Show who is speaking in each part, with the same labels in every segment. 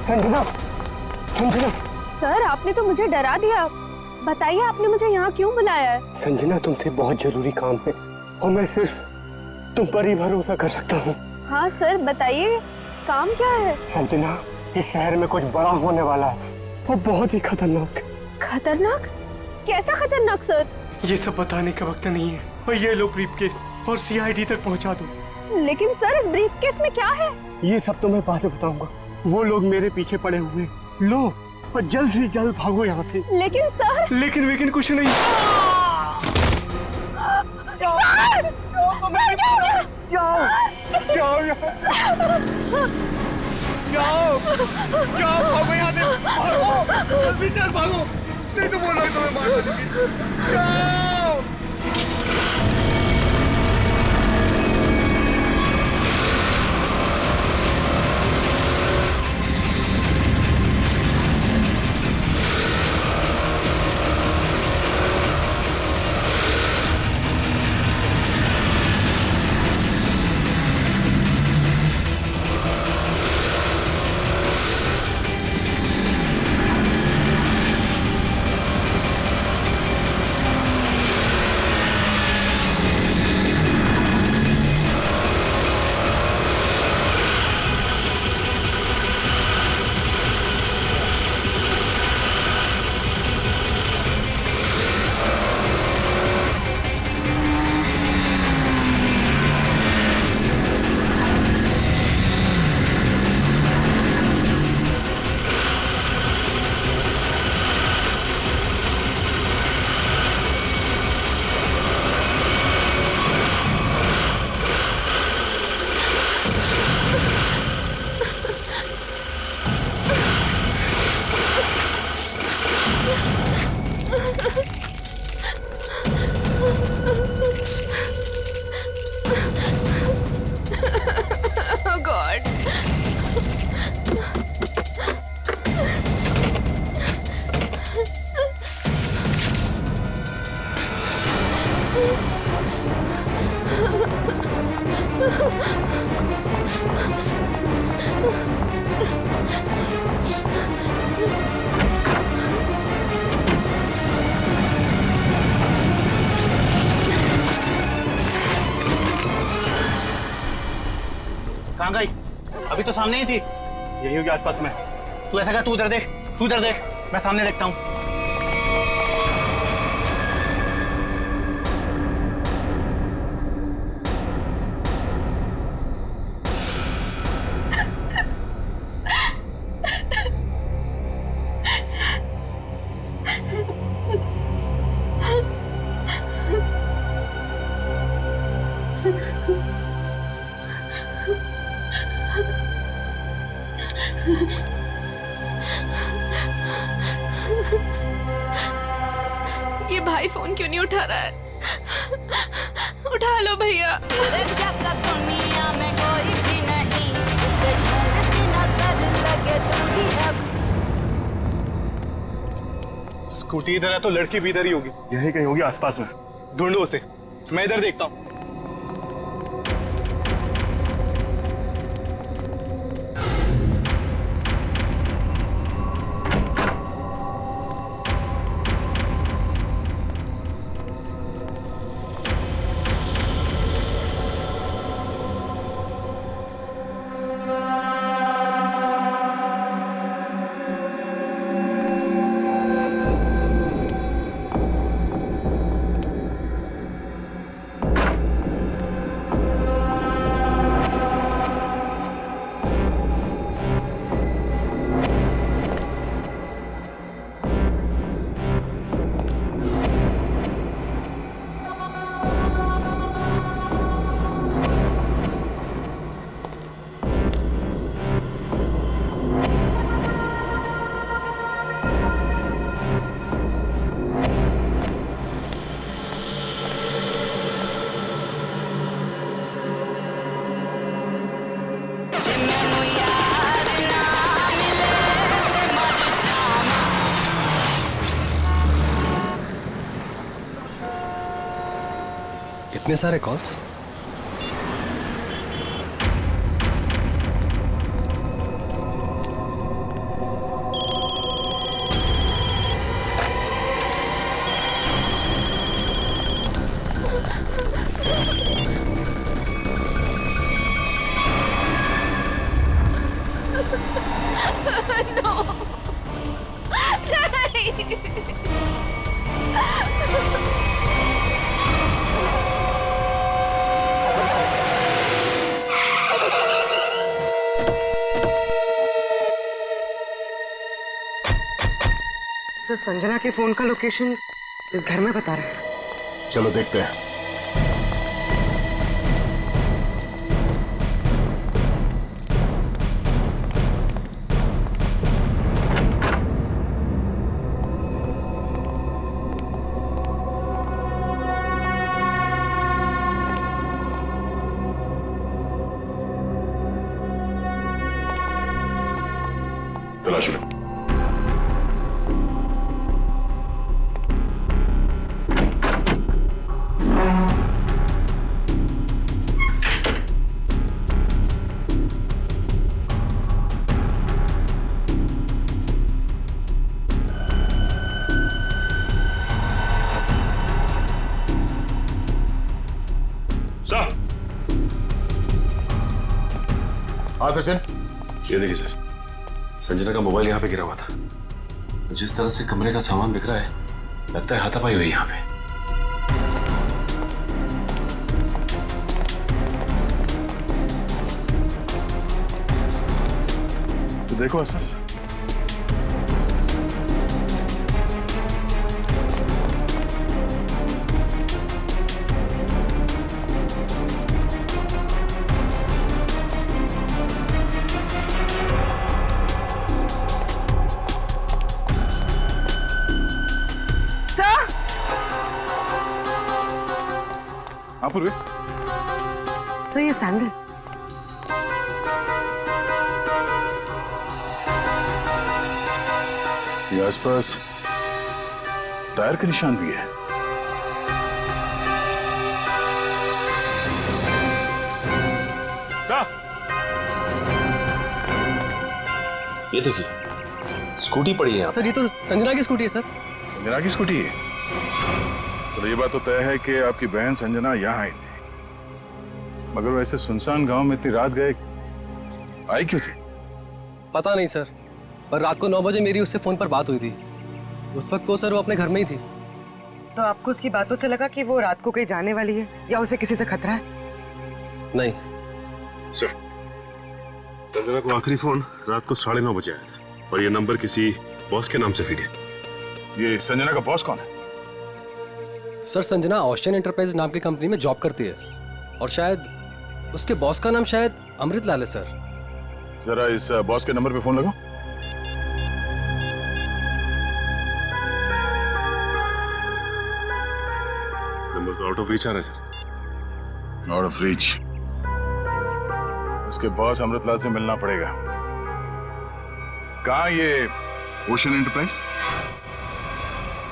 Speaker 1: Sanjana, Sanjana.
Speaker 2: Sir आपने तो मुझे डरा दिया। बताइए आपने मुझे यहाँ क्यों बुलाया है?
Speaker 1: संजना तुमसे बहुत जरूरी काम है और मैं सिर्फ तुम पर ही भरोसा कर सकता हूँ।
Speaker 2: हाँ सर बताइए, काम क्या है?
Speaker 1: संजना, इस शहर में कुछ बड़ा होने वाला है, वो बहुत ही खतरनाक।
Speaker 2: खतरनाक? कैसा खतरनाक सर?
Speaker 1: ये सब बताने का वक्त नहीं है। और ये लो ब्रीफकेस और सीआईडी तक पहुंचा दो।
Speaker 2: लेकिन सर इस ब्रीफकेस में क्या है?
Speaker 1: ये सब तो मैं बाद में बताऊंगा। वो लोग मेरे पीछे पड़े हुए हैं। लो और जल्द से जल्द भागो यहाँ से।
Speaker 2: लेकिन सर।
Speaker 1: लेकिन कुछ नहीं।
Speaker 2: सर! सर क्या हो गया?
Speaker 1: जाओ यहाँ से। जाओ भागो यहाँ से। भागो जल्दी चल, भागो नहीं तो बोलो तुम्हें मार दूंगी। जाओ।
Speaker 2: Oh God.
Speaker 3: कहाँ गई? अभी तो सामने ही थी। यही होगी आसपास में। तू ऐसा कर, तू उधर देख, मैं सामने देखता हूँ।
Speaker 2: ये भाई फोन क्यों नहीं उठा रहा है? उठा लो भैया।
Speaker 4: दुनिया में कोई भी नहीं, इसे ढूंढती नजर लगे तू ही अब।
Speaker 3: स्कूटी इधर है तो लड़की भी इधर ही होगी। यही कहीं होगी आसपास में। ढूंढो उसे, मैं इधर देखता हूँ।
Speaker 5: इतने सारे कॉल्स? सर संजना के फोन का लोकेशन इस घर में बता रहा है।
Speaker 1: चलो देखते हैं। तलाश लो। सर। हाँ सचिन।
Speaker 6: ये देखिए सर, संजना का मोबाइल यहाँ पे गिरा हुआ था। जिस तरह से कमरे का सामान बिखरा है, लगता है हाथापाई हुई यहाँ पे।
Speaker 1: तो देखो आसपास। हाँ पूर्वी।
Speaker 5: सर ये सैंडल।
Speaker 1: ये आसपास टायर के निशान भी है।
Speaker 6: ये देखिए, स्कूटी पड़ी है यहाँ।
Speaker 7: सर ये तो संजना की स्कूटी है सर।
Speaker 1: संजना की स्कूटी है। चलो ये बात तो तय है कि आपकी बहन संजना यहाँ आई थी, मगर वैसे सुनसान गांव में इतनी रात गए आई क्यों थी?
Speaker 7: पता नहीं सर, पर रात को 9 बजे मेरी उससे फोन पर बात हुई थी। उस वक्त तो सर वो अपने घर में ही थी।
Speaker 5: तो आपको उसकी बातों से लगा कि वो रात को कहीं जाने वाली है या उसे किसी से खतरा है?
Speaker 7: नहीं
Speaker 6: सर, संजना को आखिरी फोन रात को 9:30 बजे आया था और ये नंबर किसी बॉस के नाम से फीड है।
Speaker 1: ये संजना का बॉस कौन है?
Speaker 7: सर, संजना ओशियन एंटरप्राइज नाम की कंपनी में जॉब करती है और शायद उसके बॉस का नाम शायद अमृतलाल है सर।
Speaker 1: जरा इस बॉस के नंबर पे फोन लगाओ।
Speaker 6: नंबर तो आउट ऑफ रीच आ रहा है सर।
Speaker 1: Out of reach. उसके बॉस अमृतलाल से मिलना पड़ेगा। कहाँ ये ओशियन एंटरप्राइज?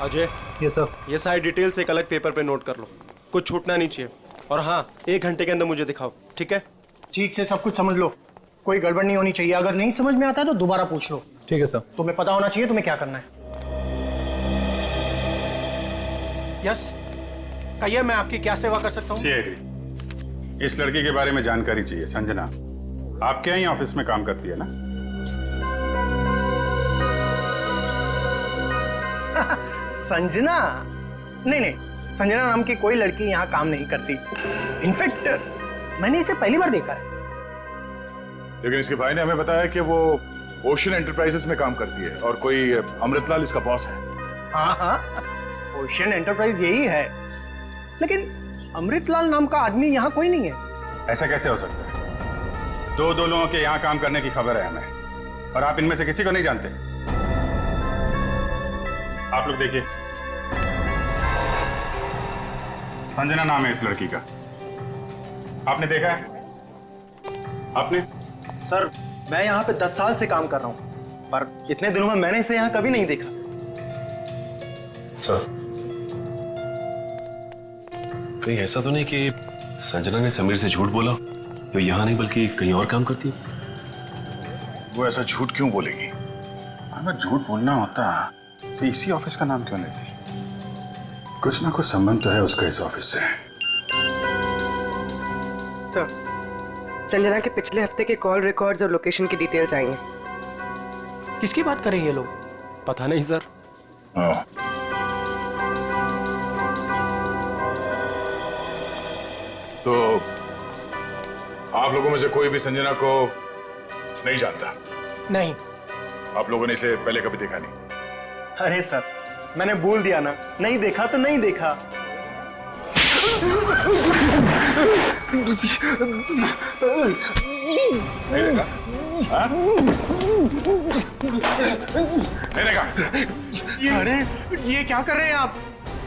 Speaker 8: अजय,
Speaker 7: ये सर।
Speaker 8: ये सारी डिटेल्स एक अलग पेपर पे नोट कर लो, कुछ छूटना नहीं चाहिए। और हाँ, 1 घंटे के अंदर मुझे दिखाओ, ठीक है?
Speaker 9: ठीक से सब कुछ समझ लो, कोई गड़बड़ नहीं होनी चाहिए। अगर नहीं समझ में आता है तो दोबारा पूछ लो।
Speaker 7: ठीक है सर।
Speaker 9: तुम्हें पता होना चाहिए तुम्हें क्या करना है। यस, कहिए मैं आपकी क्या सेवा कर सकता हूँ?
Speaker 10: सीआईडी, इस लड़की के बारे में जानकारी चाहिए। संजना आपके यहाँ ऑफिस में काम करती है ना?
Speaker 9: संजना? नहीं, संजना नाम की कोई लड़की यहाँ काम नहीं करती। इनफैक्ट मैंने इसे पहली बार देखा है।
Speaker 1: लेकिन इसके भाई ने हमें बताया कि वो ओशियन एंटरप्राइजेस में काम करती है और कोई अमृतलाल इसका बॉस है।
Speaker 9: हाँ, ओशियन एंटरप्राइज यही है, लेकिन अमृतलाल नाम का आदमी यहाँ कोई नहीं है।
Speaker 10: ऐसा कैसे हो सकता है? दो लोगों के यहाँ काम करने की खबर है हमें, और आप इनमें से किसी को नहीं जानते। आप लोग देखिए, संजना नाम है इस लड़की का। आपने देखा है? आपने?
Speaker 8: सर, मैं यहाँ पे 10 साल से काम कर रहा हूँ, पर इतने दिनों में मैंने इसे यहाँ कभी नहीं देखा।
Speaker 6: सर, कहीं ऐसा तो नहीं कि संजना ने समीर से झूठ बोला? तो यहाँ नहीं बल्कि कहीं और काम करती है?
Speaker 1: वो ऐसा झूठ क्यों बोलेगी?
Speaker 10: अगर झूठ बोलना होता तो इसी ऑफिस का नाम क्यों लेती? कुछ ना कुछ संबंध तो है उसका इस ऑफिस से।
Speaker 5: सर, संजना के पिछले हफ्ते के कॉल रिकॉर्ड्स और लोकेशन की डिटेल्स आई हैं।
Speaker 9: किसकी बात कर रहे हैं ये लोग?
Speaker 8: पता नहीं सर।
Speaker 1: तो आप लोगों में से कोई भी संजना को नहीं जानता?
Speaker 9: नहीं।
Speaker 1: आप लोगों ने इसे पहले कभी देखा नहीं?
Speaker 8: अरे सर, मैंने बोल दिया ना, नहीं देखा तो नहीं देखा।
Speaker 1: अरे ये क्या कर रहे हैं आप?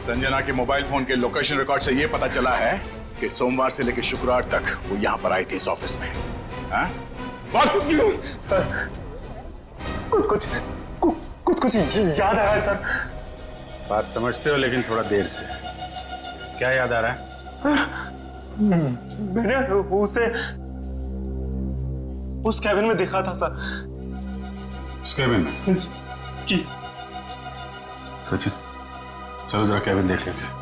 Speaker 10: संजना के मोबाइल फोन के लोकेशन रिकॉर्ड से ये पता चला है कि सोमवार से लेकर शुक्रवार तक वो यहाँ पर आई थी इस ऑफिस में। हाँ?
Speaker 8: सर, कुछ याद आ रहा है सर।
Speaker 10: बात समझते हो लेकिन थोड़ा देर से। क्या याद आ रहा है?
Speaker 8: मैंने उसे उस कैबिन में देखा था सर।
Speaker 10: उस कैबिन में?
Speaker 8: जी।
Speaker 10: सचिन, चलो जरा कैबिन देख लेते हैं।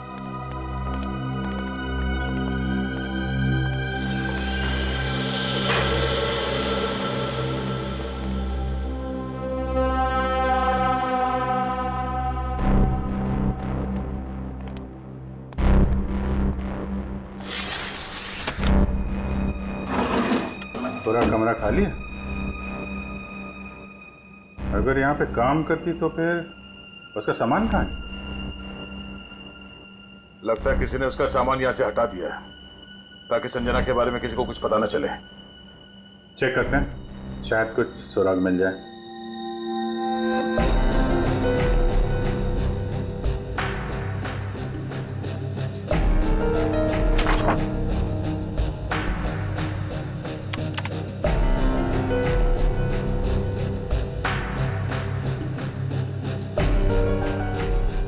Speaker 10: पूरा कमरा खाली है? अगर यहाँ पे काम करती तो फिर उसका सामान कहाँ है?
Speaker 6: लगता है किसी ने उसका सामान यहाँ से हटा दिया है ताकि संजना के बारे में किसी को कुछ पता न चले।
Speaker 10: चेक करते हैं, शायद कुछ सुराग मिल जाए।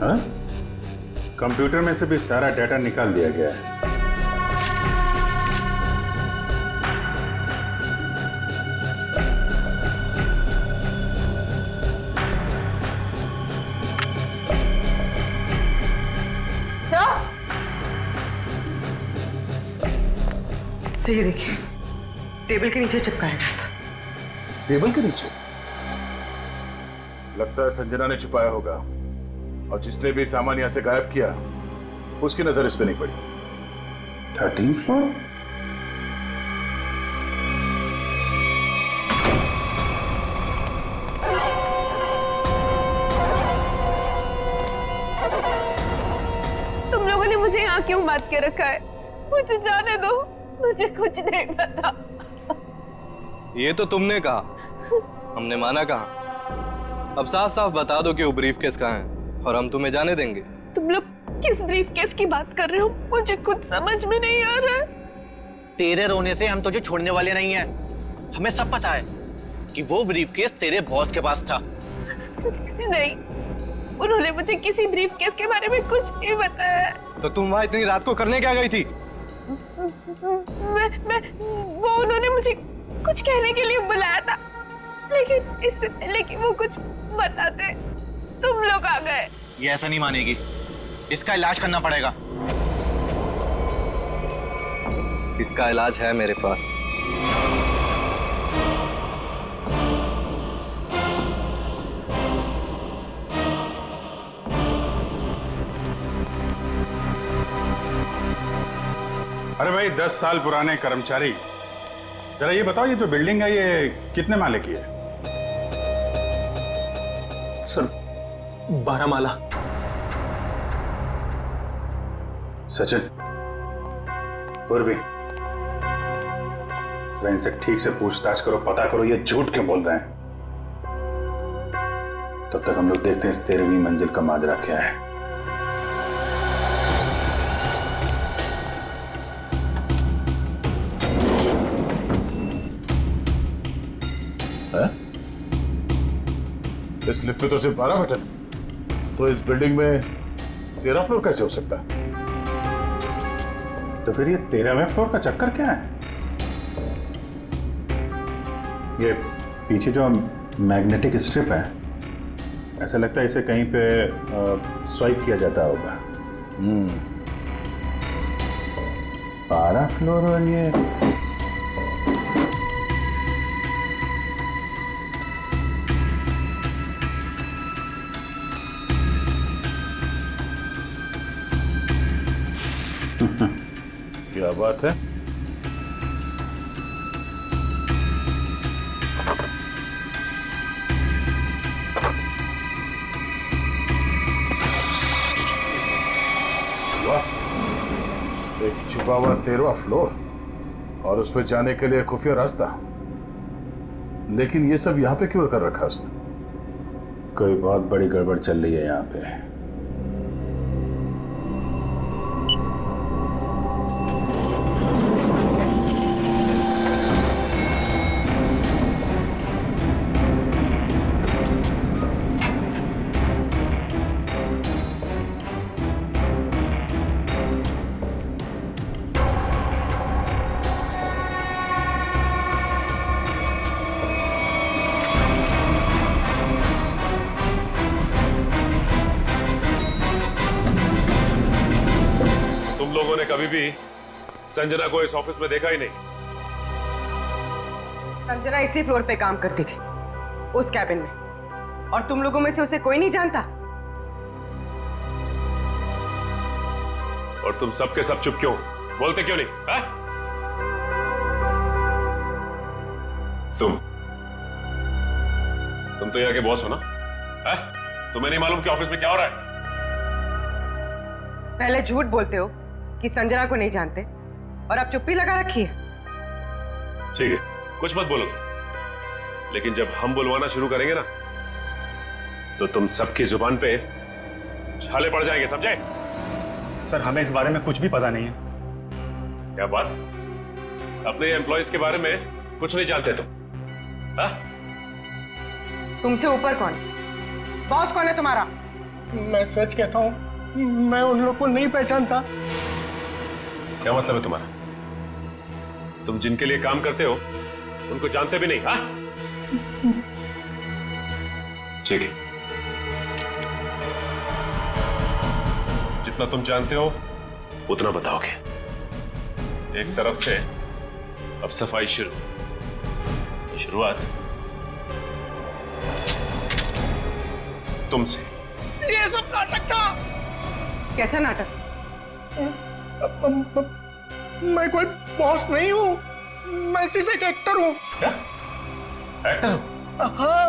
Speaker 10: हाँ? कंप्यूटर में से भी सारा डाटा निकाल दिया गया है।
Speaker 5: सही देखिए, टेबल के नीचे चिपकाया गया था।
Speaker 7: टेबल के नीचे?
Speaker 6: लगता है संजना ने छुपाया होगा और जिसने भी सामान यहाँ से गायब किया उसकी नजर इस पे नहीं पड़ी।
Speaker 10: 13th floor?
Speaker 2: तुम लोगों ने मुझे यहाँ क्यों बात के रखा है? मुझे जाने दो, मुझे कुछ नहीं पता।
Speaker 8: ये तो तुमने कहा, हमने माना कहा। अब साफ साफ बता दो कि वो ब्रीफ केस कहाँ है और हम तुम्हें जाने देंगे।
Speaker 2: तुम लोग किस ब्रीफ केस की बात कर रहे हो? मुझे कुछ समझ में नहीं आ रहा है।
Speaker 3: तेरे रोने से हम तुझे छोड़ने वाले नहीं हैं। हमें सब पता है कि वो ब्रीफ केस तेरे बॉस के पास था।
Speaker 2: नहीं, उन्होंने मुझे किसी ब्रीफ केस के बारे में कुछ नहीं बताया।
Speaker 8: तो तुम वहां इतनी रात को करने क्या गई थी?
Speaker 2: वो उन्होंने मुझे कुछ कहने के लिए बुलाया था, लेकिन इससे पहले कि वो कुछ बताते तुम लोग आ गए।
Speaker 3: ये ऐसा नहीं मानेगी, इसका इलाज करना पड़ेगा।
Speaker 8: इसका इलाज है मेरे पास।
Speaker 10: अरे भाई, 10 साल पुराने कर्मचारी, जरा ये बताओ, ये जो बिल्डिंग है ये कितने माले की है?
Speaker 8: सर, 12 माला।
Speaker 10: सचिन, पूर्वी, जरा इनसे ठीक से पूछताछ करो, पता करो ये झूठ क्यों बोल रहे हैं। तब तक हम लोग देखते हैं इस 13वीं मंजिल का माजरा क्या है।
Speaker 6: इस लिफ्ट में तो सिर्फ 12 बटन, तो इस बिल्डिंग में 13 फ्लोर कैसे हो सकता है?
Speaker 10: तो फिर ये 13वें फ्लोर का चक्कर क्या है? ये पीछे जो मैग्नेटिक स्ट्रिप है, ऐसा लगता है इसे कहीं पे स्वाइप किया जाता होगा। 12 फ्लोर और ये
Speaker 6: क्या बात है?
Speaker 10: छुपा हुआ 13वां फ्लोर और उस पर जाने के लिए खुफिया रास्ता। लेकिन ये सब यहाँ पे क्यों कर रखा उसने? कोई बहुत बड़ी गड़बड़ चल रही है यहाँ पे।
Speaker 6: तुम लोगों ने कभी भी संजना को इस ऑफिस में देखा ही नहीं।
Speaker 5: संजना इसी फ्लोर पे काम करती थी, उस कैबिन में, और तुम लोगों में से उसे कोई नहीं जानता।
Speaker 6: और तुम सब के सब चुप क्यों? बोलते क्यों नहीं? हा? तुम तो यहाँ के बॉस हो ना? हा? तुम्हें नहीं मालूम कि ऑफिस में क्या हो रहा है?
Speaker 5: पहले झूठ बोलते हो कि संजना को नहीं जानते, और अब चुप्पी लगा रखी है।
Speaker 6: ठीक है, कुछ मत बोलो तुम, लेकिन जब हम बुलवाना शुरू करेंगे ना, तो तुम सबकी जुबान पे छाले पड़ जाएंगे, समझे?
Speaker 3: सर, हमें इस बारे में कुछ भी पता नहीं है।
Speaker 6: क्या बात? अपने एम्प्लॉयज के बारे में कुछ नहीं जानते तुम? हाँ?
Speaker 5: तुमसे ऊपर कौन? बॉस कौन है तुम्हारा?
Speaker 9: मैं सच कहता हूँ, मैं उन लोग को नहीं पहचानता।
Speaker 6: क्या मतलब है तुम्हारा? तुम जिनके लिए काम करते हो उनको जानते भी नहीं? हाँ? ठीक है, जितना तुम जानते हो उतना बताओगे। एक तरफ से अब सफाई शुरुआत तुमसे।
Speaker 9: ये सब नाटक था।
Speaker 5: कैसा नाटक?
Speaker 9: मैं कोई बॉस नहीं हूँ, मैं सिर्फ एक एक्टर हूँ।
Speaker 6: क्या? एक्टर हो?
Speaker 9: हाँ,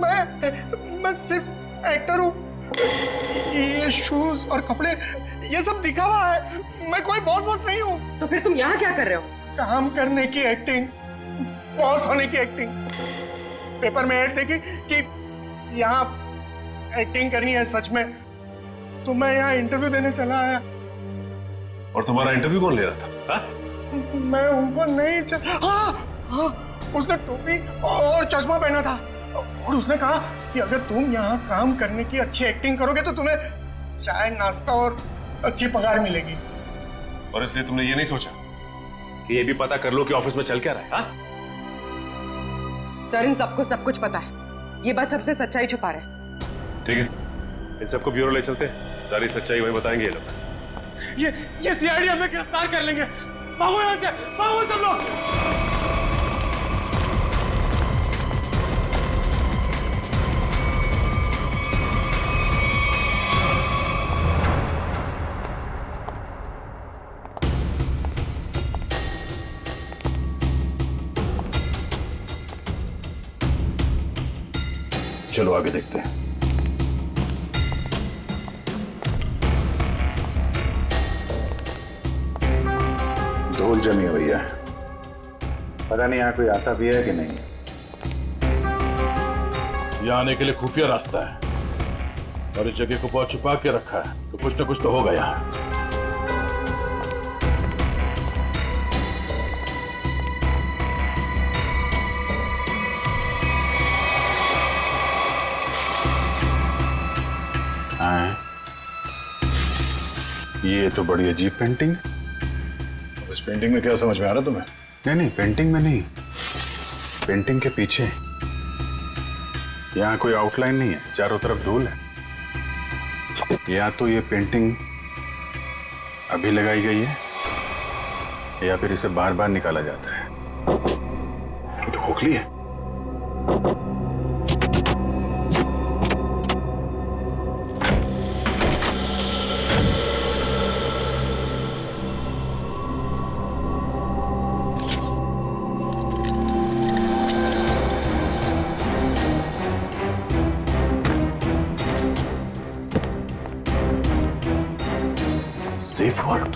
Speaker 9: मैं सिर्फ एक्टर हूँ। ये शूज और कपड़े ये सब दिखा हुआ है, मैं कोई बॉस नहीं हूँ।
Speaker 5: तो फिर तुम यहाँ क्या कर रहे हो?
Speaker 9: काम करने की एक्टिंग, बॉस होने की एक्टिंग। पेपर में ऐड देखी कि यहाँ एक्टिंग करनी है सच में, तो मैं यहाँ इंटरव्यू देने चला आया।
Speaker 6: और तुम्हारा इंटरव्यू कौन ले रहा था? हा?
Speaker 9: मैं उनको नहीं हाँ, उसने टोपी और चश्मा पहना था, और उसने कहा कि अगर तुम यहाँ काम करने की अच्छी एक्टिंग करोगे तो तुम्हें चाय, नाश्ता और अच्छी पगार मिलेगी।
Speaker 6: और इसलिए तुमने ये नहीं सोचा कि ये भी पता कर लो कि ऑफिस में चल क्या रहा है? हा?
Speaker 5: सर, इन सबको सब कुछ पता है, ये बस सबसे सच्चाई छुपा रहे हैं।
Speaker 6: ठीक है, इन सबको ब्यूरो ले चलते हैं, सारी सच्चाई वहीं बताएंगे ये लोग।
Speaker 9: ये सीआईडी हमें गिरफ्तार कर लेंगे। भागो यहाँ से, भागो सब लोग।
Speaker 10: चलो आगे देखते हैं। धूल जमी हुई है, पता नहीं यहाँ कोई आता भी है कि नहीं। यहाँ आने के लिए खुफिया रास्ता है और इस जगह को बहुत छुपा के रखा है, तो कुछ ना कुछ तो होगा यहाँ। ये तो बड़ी अजीब पेंटिंग। इस पेंटिंग में क्या समझ में आ रहा तुम्हें? नहीं, पेंटिंग में नहीं, पेंटिंग के पीछे। यहाँ कोई आउटलाइन नहीं है, चारों तरफ धूल है। या तो ये पेंटिंग अभी लगाई गई है, या फिर इसे बार बार निकाला जाता है। ये तो खोखली है। Safe word.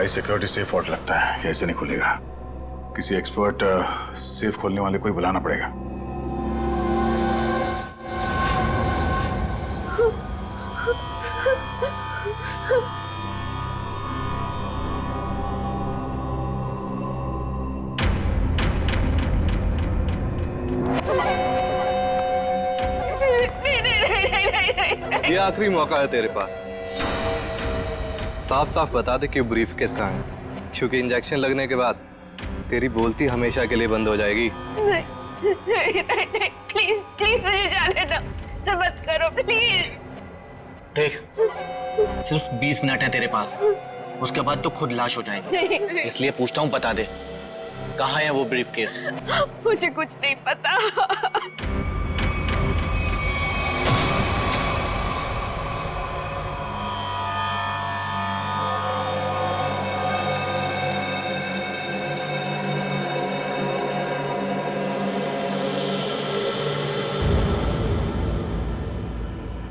Speaker 10: High security safe fault लगता है, ये ऐसे नहीं खुलेगा। किसी एक्सपर्ट सेफ खोलने वाले को ही बुलाना पड़ेगा।
Speaker 8: ये आखिरी मौका है तेरे पास। साफ साफ बता दे कि ब्रीफ केस कहाँ है, क्योंकि इंजेक्शन लगने के बाद तेरी बोलती हमेशा के लिए बंद हो जाएगी।
Speaker 2: नहीं, प्लीज प्लीज मुझे जाने दो, ऐसा मत करो प्लीज।
Speaker 3: देख, सिर्फ 20 मिनट है तेरे पास, उसके बाद तो खुद लाश हो जाएगी। इसलिए पूछता हूँ, बता दे कहाँ है वो ब्रीफ केस?
Speaker 2: मुझे कुछ नहीं पता।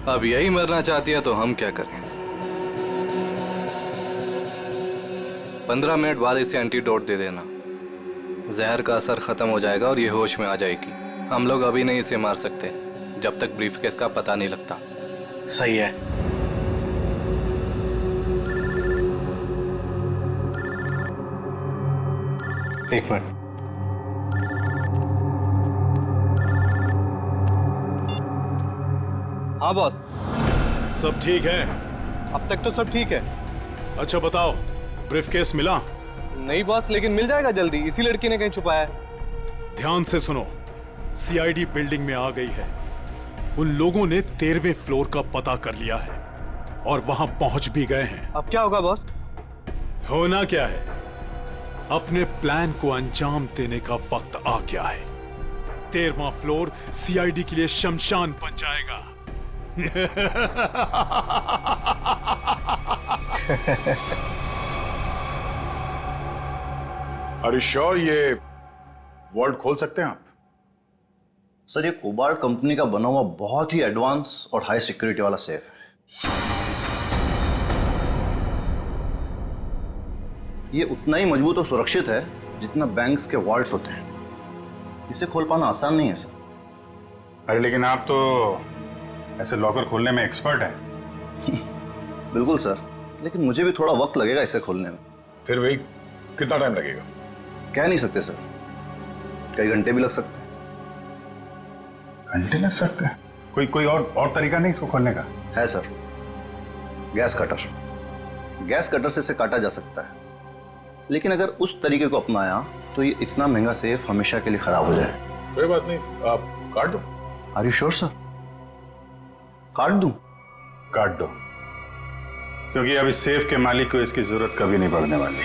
Speaker 8: अब यही मरना चाहती है तो हम क्या करें? 15 मिनट बाद इसे एंटीडोट दे देना, जहर का असर खत्म हो जाएगा और ये होश में आ जाएगी। हम लोग अभी नहीं इसे मार सकते जब तक ब्रीफकेस का पता नहीं लगता।
Speaker 3: सही है।
Speaker 8: एक मिनट। हाँ बॉस,
Speaker 11: सब ठीक है?
Speaker 8: अब तक तो सब ठीक है।
Speaker 11: अच्छा बताओ, ब्रीफकेस मिला?
Speaker 8: नहीं बॉस, लेकिन मिल जाएगा जल्दी, इसी लड़की ने कहीं छुपाया है।
Speaker 11: ध्यान से सुनो, सीआईडी बिल्डिंग में आ गई है। उन लोगों ने 13वें फ्लोर का पता कर लिया है और वहां पहुंच भी गए हैं।
Speaker 8: अब क्या होगा बॉस?
Speaker 11: होना क्या है, अपने प्लान को अंजाम देने का वक्त आ गया है। 13वां फ्लोर सीआईडी के लिए शमशान बन जाएगा।
Speaker 10: Are you sure ये वॉल्ट खोल सकते हैं आप?
Speaker 3: सर, ये कोबाल्ट कंपनी का बना हुआ बहुत ही एडवांस और हाई सिक्योरिटी वाला सेफ है। ये उतना ही मजबूत और सुरक्षित है जितना बैंक्स के वॉल्ट्स होते हैं। इसे खोल पाना आसान नहीं है सर।
Speaker 10: अरे लेकिन आप तो ऐसे लॉकर खोलने में एक्सपर्ट हैं।
Speaker 3: बिल्कुल सर, लेकिन मुझे भी थोड़ा वक्त लगेगा इसे खोलने में।
Speaker 10: फिर वही कितना टाइम लगेगा?
Speaker 3: कह नहीं सकते सर, कई घंटे भी लग सकते हैं।
Speaker 10: घंटे लग सकते हैं? कोई और तरीका नहीं इसको खोलने का?
Speaker 3: है sir, gas cutter. Gas cutter से इसे काटा जा सकता है, लेकिन अगर उस तरीके को अपनाया तो ये इतना महंगा सेफ हमेशा के लिए खराब हो जाए।
Speaker 10: कोई बात नहीं, आप काट दो।
Speaker 3: Are you sure sir? काट दूं?
Speaker 10: काट दो, क्योंकि अब इस सेफ के मालिक को इसकी जरूरत कभी नहीं पड़ने वाली।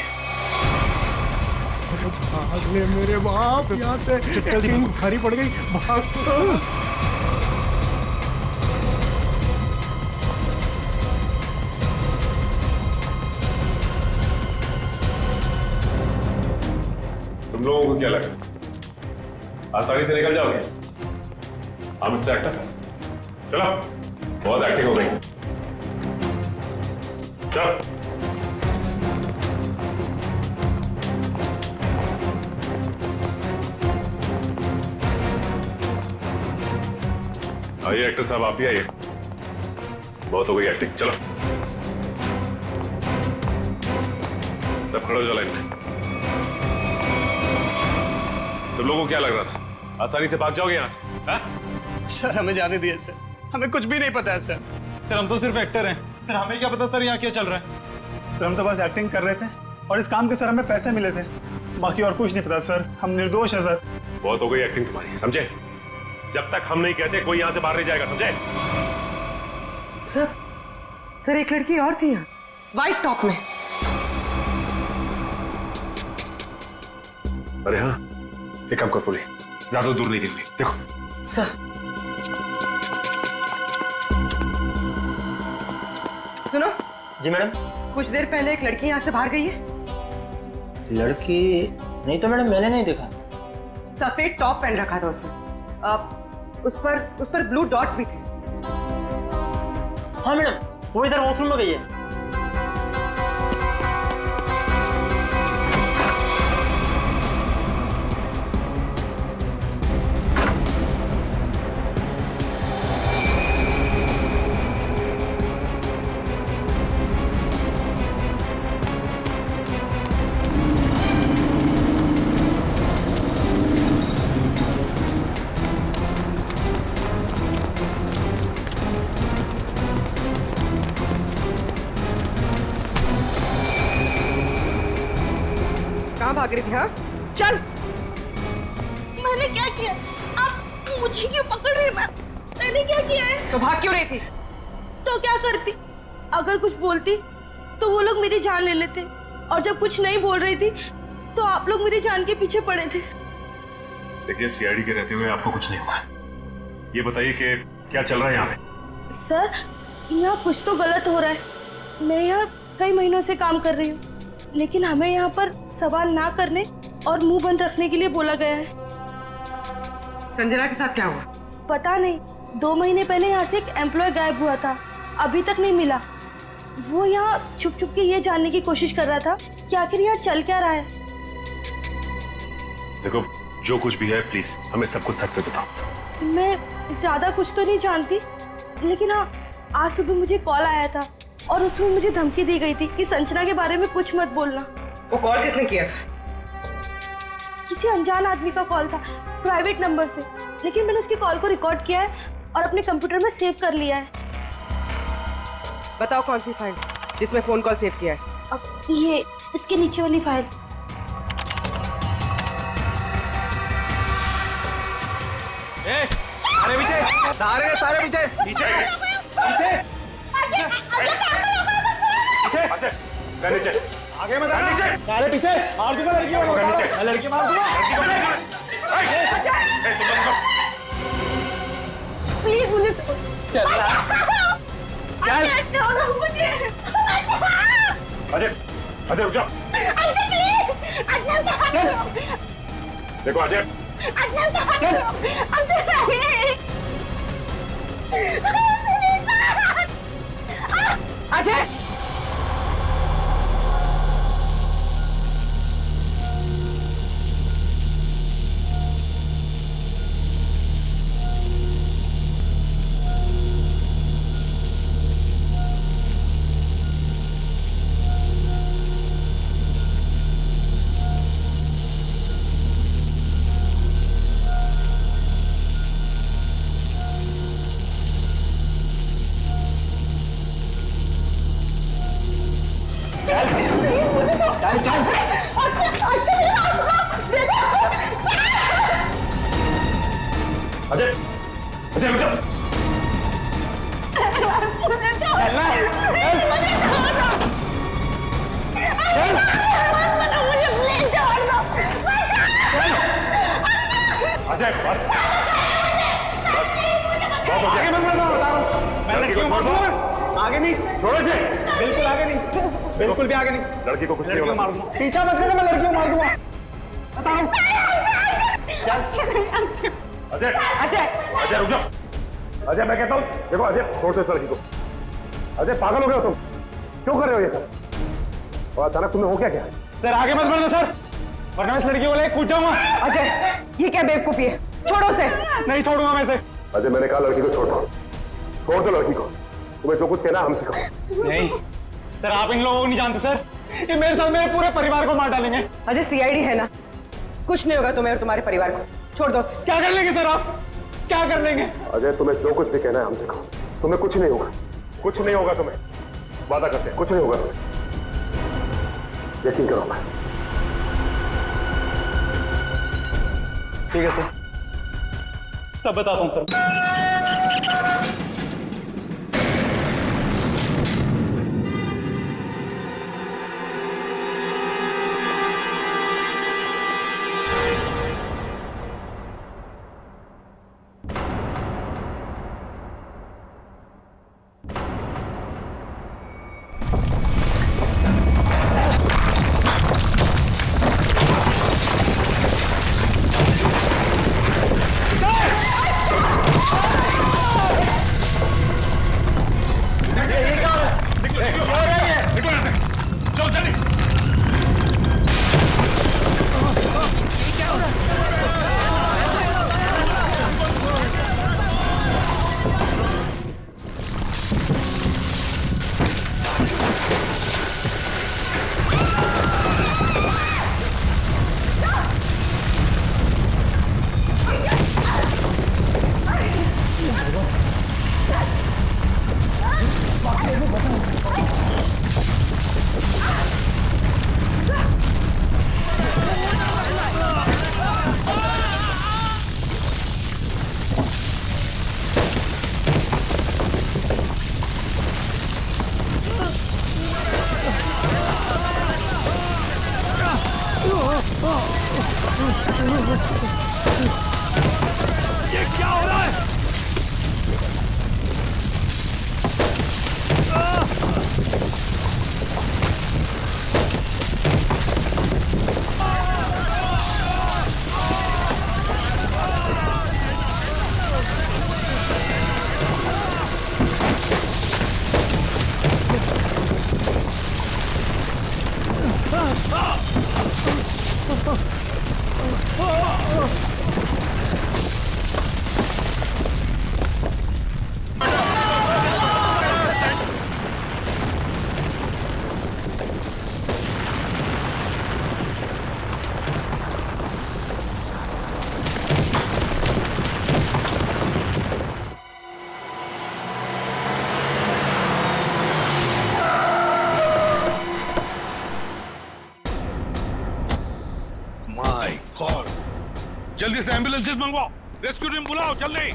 Speaker 9: भाग ले मेरे बाप, यहाँ से एक्टिंग भारी पड़ गई। भाग।
Speaker 6: तुम लोगों को क्या लगा आसानी से निकल जाओगे? हम मिस्टर एक्टर, चलो, बहुत एक्टिंग हो गई। चलो। आइए एक्टर साहब, आप भी आइए। बहुत हो गई एक्टिंग, चलो सब खड़े हो जाओ लाइन में। तुम लोगों को क्या लग रहा था आसानी से भाग जाओगे यहाँ से? हा?
Speaker 1: सर हमें जाने दिए सर, हमें कुछ भी नहीं पता है सर।
Speaker 12: सर हम तो सिर्फ एक्टर हैं, सर हमें क्या पता सर यहाँ क्या चल रहा है। सर हम तो बस एक्टिंग कर रहे थे और इस काम के सर हमें पैसे मिले थे, बाकी और कुछ नहीं पता सर, हम निर्दोष हैं सर।
Speaker 6: बहुत हो गई एक्टिंग तुम्हारी, समझे? जब तक हम नहीं कहते कोई यहाँ से बाहर नहीं जाएगा, समझे?
Speaker 5: सर एक लड़की और थी यहाँ, व्हाइट टॉप में।
Speaker 6: अरे हाँ, एक काम कर पूरी, ज्यादा दूर नहीं निकली। देखो
Speaker 5: सर, सुनो।
Speaker 12: जी मैडम।
Speaker 5: कुछ देर पहले एक लड़की यहाँ से बाहर गई है।
Speaker 12: लड़की नहीं तो मैडम, मैंने नहीं देखा।
Speaker 5: सफेद टॉप पहन रखा था उसने, उस पर ब्लू डॉट्स भी थे।
Speaker 12: हाँ मैडम, वो इधर वॉशरूम में गई है।
Speaker 5: कहाँ भाग रही थी? हाँ चल।
Speaker 4: मैंने क्या किया? आप मुझे क्यों पकड़ रहे हैं? मैंने क्या किया है?
Speaker 5: तो भाग क्यों रही थी?
Speaker 4: तो क्या करती? अगर कुछ बोलती तो वो लोग मेरी जान ले लेते, और जब कुछ नहीं बोल रही थी तो आप लोग मेरी जान के पीछे पड़े थे।
Speaker 6: देखिए, सीआईडी के रहते हुए आपको कुछ नहीं होगा। ये बताइए कि क्या चल रहा है यहाँ पे?
Speaker 4: सर, यहाँ कुछ तो गलत हो रहा है। मैं यहाँ कई महीनों से काम कर रही हूँ, लेकिन हमें यहाँ पर सवाल ना करने और मुंह बंद रखने के लिए बोला गया है।
Speaker 5: संजना के साथ क्या हुआ?
Speaker 4: पता नहीं, 2 महीने पहले यहाँ से एक एम्प्लॉय गायब हुआ था, अभी तक नहीं मिला। वो यहाँ छुप छुप के ये जानने की कोशिश कर रहा था कि आखिर यहाँ चल क्या रहा है।
Speaker 6: देखो, जो कुछ भी है प्लीज हमें सब कुछ सच से बताओ।
Speaker 4: मैं ज्यादा कुछ तो नहीं जानती, लेकिन हाँ, आज सुबह मुझे कॉल आया था और उसमें मुझे धमकी दी गई थी कि संजना के बारे में कुछ मत बोलना।
Speaker 5: वो कॉल किसने किया?
Speaker 4: किसी अनजान आदमी का कॉल था, प्राइवेट नंबर से, लेकिन मैंने उसकी कॉल को रिकॉर्ड किया है और अपने कंप्यूटर में सेव कर लिया है।
Speaker 5: बताओ कौन सी फाइल जिसमें फोन कॉल सेव किया है?
Speaker 4: अब ये इसके नीचे वाली फाइल।
Speaker 8: सारे पीछे, सारे पीछे, पीछे,
Speaker 6: नीचे।
Speaker 12: आगे मत आना। सारे पीछे, मार दूंगा लड़कियों को। मैं लड़की मार दूंगा।
Speaker 4: प्लीज मुझे
Speaker 12: चल
Speaker 6: अजय, अजय रुक जाओ। देखो अजय,
Speaker 5: अजय,
Speaker 6: अजय, अजय रुक जाओ। अजय
Speaker 12: आगे मत बढ़ो, बता रहा हूँ। मैं लड़की को मार दूंगा। आगे नहीं,
Speaker 6: छोड़ो इसे।
Speaker 12: बिल्कुल आगे नहीं, बिल्कुल भी आगे नहीं।
Speaker 6: लड़की को कुछ नहीं
Speaker 12: लड़की को
Speaker 6: होगा।
Speaker 12: मार दूंगा। पीछा मत करना, मैं लड़की को मार दूंगा, बता रहा हूँ।
Speaker 6: अजय,
Speaker 5: अजय,
Speaker 6: अजय रुक जाओ। अजय मैं कहता हूँ, देखो अजय छोड़ दो इस लड़की को। अजय पागल हो गए हो तुम? क्यों कर रहे हो ये सब? और अचानक तुम्हें हो क्या क्या है?
Speaker 12: सर आगे मत बढ़ो सर, वरना इस लड़की को लेकर कूद जाऊंगा।
Speaker 5: अजय, ये क्या बेवकूफी है? छोड़ो उसे।
Speaker 12: नहीं छोड़ूंगा मैं इसे।
Speaker 6: अजय मैंने कहा लड़की को छोड़ दो, छोड़ दो लड़की को। तुम्हें जो कुछ कहना हमसे कहो।
Speaker 12: नहीं सर, आप इन लोगों को नहीं जानते सर, ये मेरे साथ मेरे पूरे परिवार को मार डालेंगे।
Speaker 5: अजय, सीआईडी है ना, कुछ नहीं होगा तुम्हें और तुम्हारे परिवार को। छोड़ दो।
Speaker 12: क्या कर लेंगे सर आप, क्या कर लेंगे?
Speaker 6: अजय तुम्हें जो कुछ भी कहना है हमसे कहो। तुम्हें कुछ नहीं होगा, कुछ नहीं होगा तुम्हें, वादा करते हैं कुछ नहीं होगा तुम्हें, यकीन करो। मैं
Speaker 12: ठीक है सर, सब बताता हूँ सर।
Speaker 11: ये क्या हो रहा है?
Speaker 1: माय गॉड, जल्दी से एम्बुलेंसेस मंगवाओ, रेस्क्यू टीम बुलाओ जल्दी।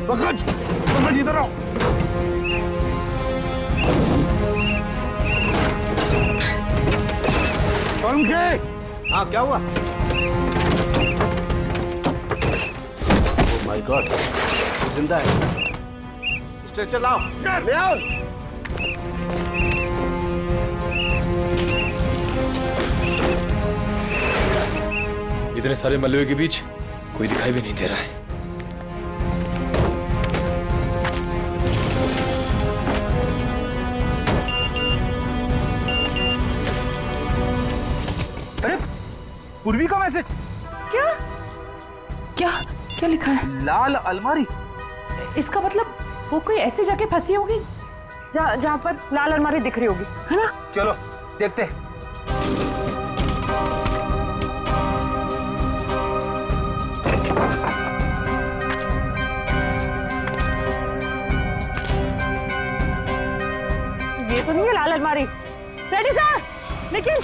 Speaker 1: पंकज इधर आओ।
Speaker 3: हाँ क्या हुआ? ओह माय गॉड, जिंदा है। स्ट्रेचर लाओ, ले आओ।
Speaker 7: इतने सारे मलबे के बीच कोई दिखाई भी नहीं दे रहा है।
Speaker 12: पूर्वी का मैसेज।
Speaker 2: क्या क्या क्या लिखा है?
Speaker 12: लाल अलमारी।
Speaker 2: इसका मतलब वो कोई ऐसी जगह फंसी होगी जहाँ पर लाल अलमारी दिख रही होगी, है ना?
Speaker 12: चलो देखते।
Speaker 2: ये तो नहीं है लाल अलमारी। रेडी सर, लेकिन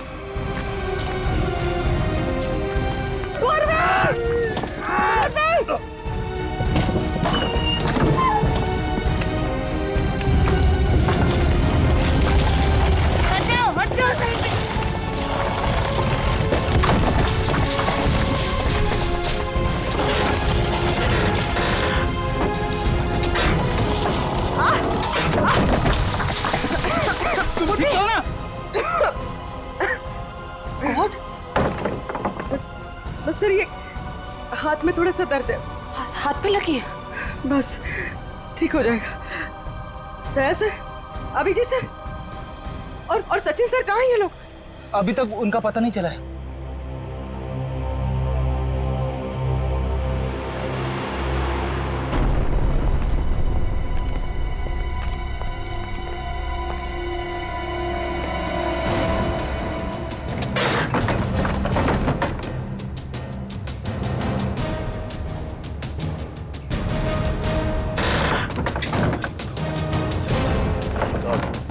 Speaker 5: बस सर, ये हाथ में थोड़ा सा दर्द है।
Speaker 2: हाथ पे लगी है?
Speaker 5: बस ठीक हो जाएगा। दया सर, अभिजीत सर और सचिन सर कहाँ हैं ये लोग?
Speaker 12: अभी तक उनका पता नहीं चला है।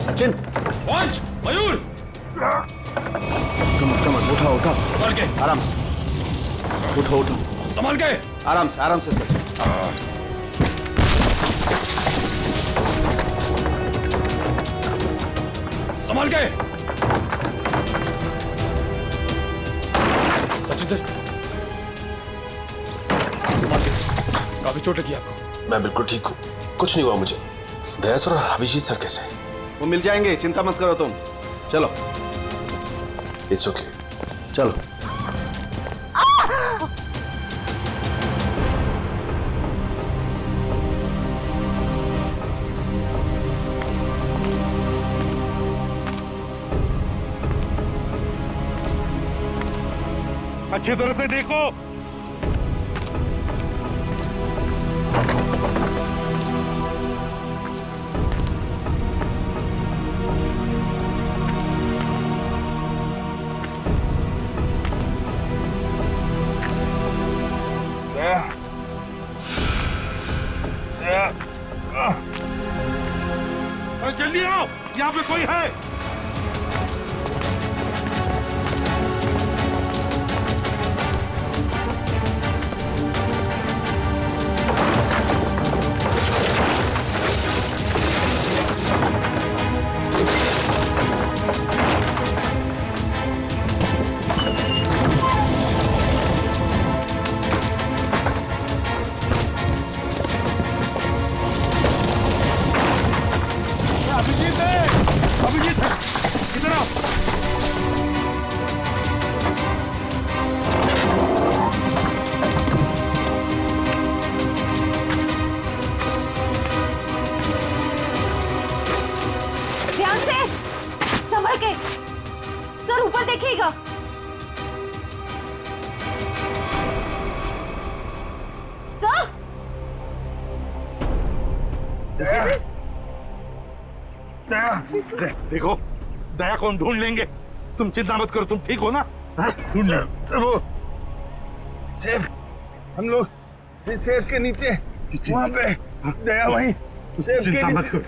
Speaker 3: सचिन,
Speaker 6: पहुंच मयूर।
Speaker 3: कमर उठा उठा,
Speaker 6: संभाल के,
Speaker 3: आराम से उठो उठो,
Speaker 6: संभाल के,
Speaker 3: आराम से सचिन।
Speaker 6: संभाल के। सचिन सर, संभाल के, काफी चोट लगी आपको।
Speaker 13: मैं बिल्कुल ठीक हूँ, कुछ नहीं हुआ मुझे। दया सर और अभिजीत सर कैसे?
Speaker 3: वो मिल जाएंगे, चिंता मत करो तुम। चलो।
Speaker 13: It's okay.
Speaker 3: चलो।
Speaker 1: अच्छी तरह से देखो। जल्दी आओ, यहाँ पे कोई है। अभिजीत इधर आओ।
Speaker 2: ध्यान से, संभल के। सर ऊपर देखिएगा। सर
Speaker 1: देखो, दया कौन ढूंढ लेंगे। तुम चिंता मत करो, तुम ठीक हो ना? ढूंढ वो सेब, हम लोग सेब के नीचे वहाँ पे दया वहीं सेब के नीचे। मत करो,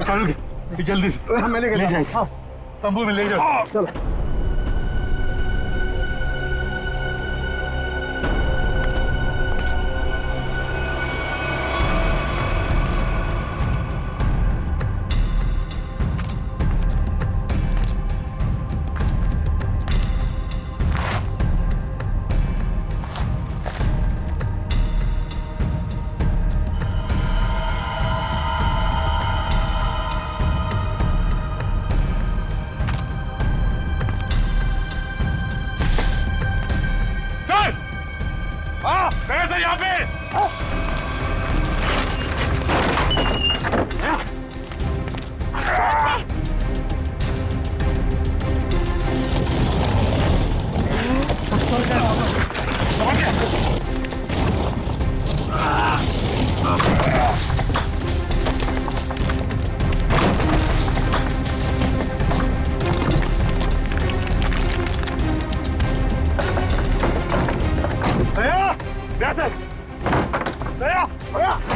Speaker 1: चलो जल्दी से मैं ले जाए तंबू में ले जाओ। चलो यहाँ पे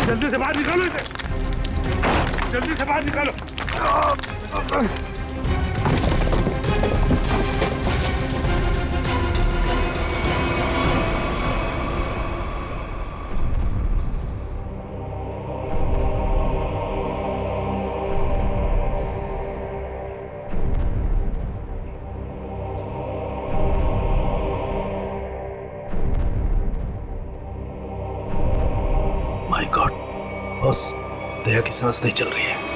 Speaker 1: जल्दी से बाहर निकालो इसे, जल्दी से बाहर निकालो।
Speaker 13: माय गॉड बॉस, दया की सांस नहीं चल रही है।